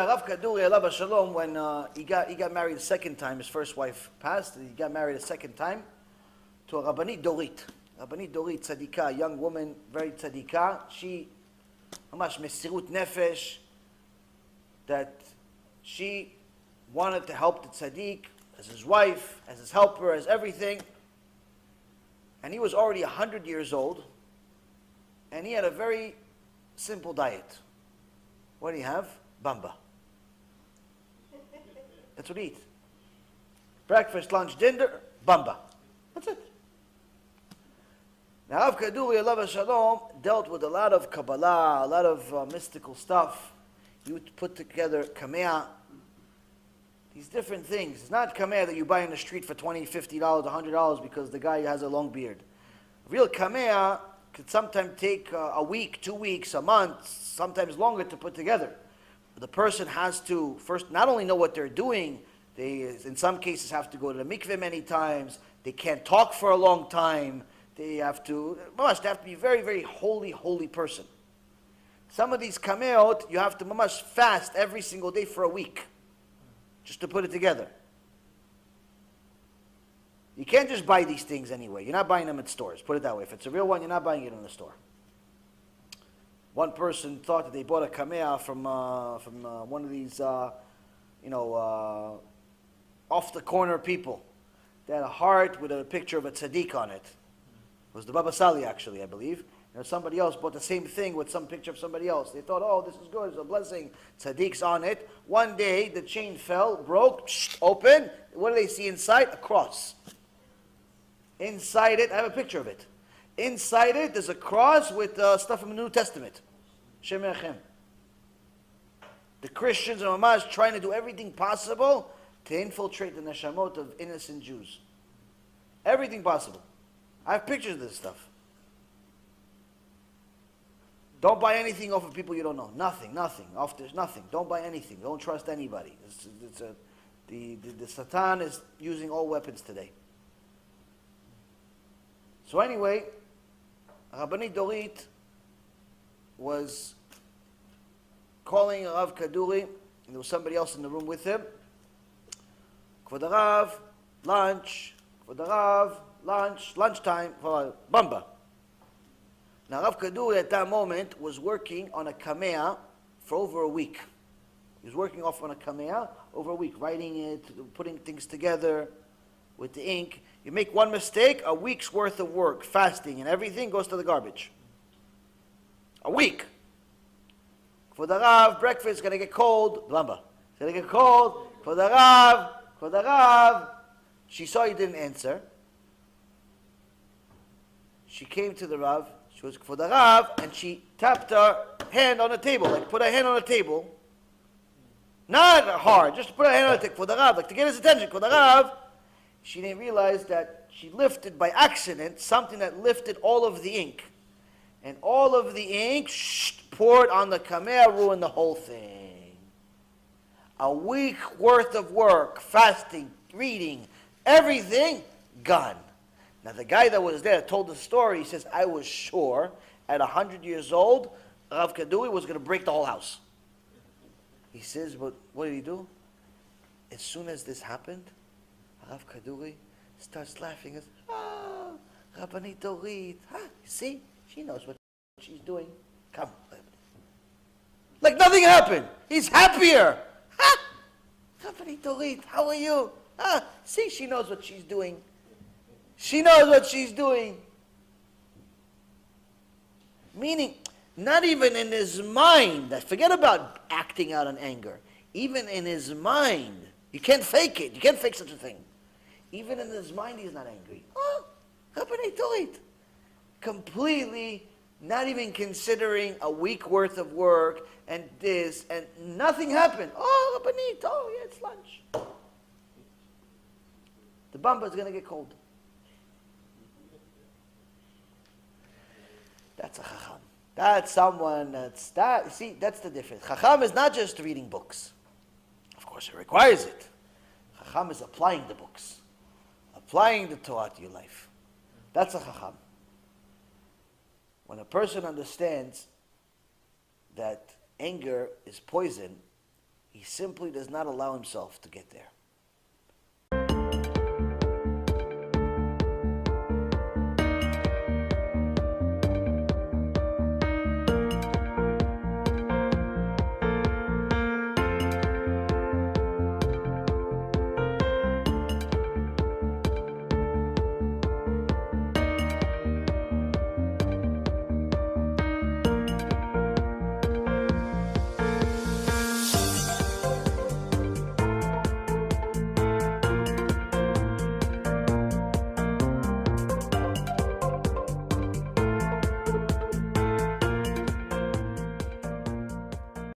Rav Kaduri, alav Shalom, when he got married the second time, his first wife passed, he got married a second time to a Rabbanit Dorit. Rabbanit Dorit, tzadika, a young woman, very tzadika. She, mamash mesirut nefesh, that she wanted to help the tzaddik as his wife, as his helper, as everything. And he was already 100 years old, and he had a very simple diet. What do you have? Bamba. That's what he eats. Breakfast, lunch, dinner, bamba. That's it. Now, Rav Kaduri, alav Shalom, dealt with a lot of Kabbalah, a lot of mystical stuff. He would put together kamea, these different things. It's not kamea that you buy in the street for $20, $50, $100 because the guy has a long beard. Real kamea could sometimes take a week, 2 weeks, a month, sometimes longer to put together. The person has to first not only know what they're doing, they in some cases have to go to the mikveh many times, they can't talk for a long time, they have to be very, very holy person. Some of these kameot, you have to mamash fast every single day for a week, just to put it together. You can't just buy these things anyway. You're not buying them at stores, put it that way. If it's a real one, you're not buying it in the store. One person thought that they bought a kamea from one of these, off the corner people. They had a heart with a picture of a tzaddik on it. It was the Baba Sali, actually, I believe. And somebody else bought the same thing with some picture of somebody else. They thought, oh, this is good, it's a blessing. Tzaddik's on it. One day, the chain fell, broke, open. What do they see inside? A cross. Inside it, I have a picture of it. Inside it, there's a cross with stuff from the New Testament. Shem Yachem. The Christians are mamash trying to do everything possible to infiltrate the neshamot of innocent Jews. Everything possible. I have pictures of this stuff. Don't buy anything off of people you don't know. Nothing. There's nothing. Don't buy anything. Don't trust anybody. The Satan is using all weapons today. So anyway, Rabbanit Dorit was calling Rav Kaduri, and there was somebody else in the room with him. Kvod Rav, lunch. Kvod Rav, lunchtime for bamba. Now Rav Kaduri at that moment was working on a kamea for over a week. He was working off on a kamea over a week, writing it, putting things together with the ink. You make one mistake, a week's worth of work, fasting and everything goes to the garbage. A week. For the Rav, breakfast is going to get cold. Blamba. It's going to get cold. For the Rav. She saw he didn't answer. She came to the Rav. She was for the Rav, and she tapped her hand on the table, like put her hand on the table. Not hard, just put her hand on the table for the Rav, like to get his attention. For the Rav, she didn't realize that she lifted by accident something that lifted all of the ink. And all of the ink poured on the kamea, ruined the whole thing. A week worth of work, fasting, reading, everything, gone. Now the guy that was there told the story, he says, I was sure at 100 years old, Rav Kaduri was going to break the whole house. He says, but what did he do? As soon as this happened, Rav Kaduri starts laughing. He says, Rabbanit Dorit, see? She knows what she's doing. Come. Like nothing happened. He's happier. Rabbanit Dorit, how are you? See, she knows what she's doing. She knows what she's doing. Meaning, not even in his mind, forget about acting out on anger. Even in his mind, you can't fake it. You can't fake such a thing. Even in his mind, he's not angry. Rabbanit Dorit. Completely not even considering a week worth of work and this, and nothing happened. Rabbanit, yeah, it's lunch. The bamba is going to get cold. That's a chacham. That's someone see, that's the difference. Chacham is not just reading books. Of course, it requires it. Chacham is applying the books. Applying the Torah to your life. That's a chacham. When a person understands that anger is poison, He simply does not allow himself to get there.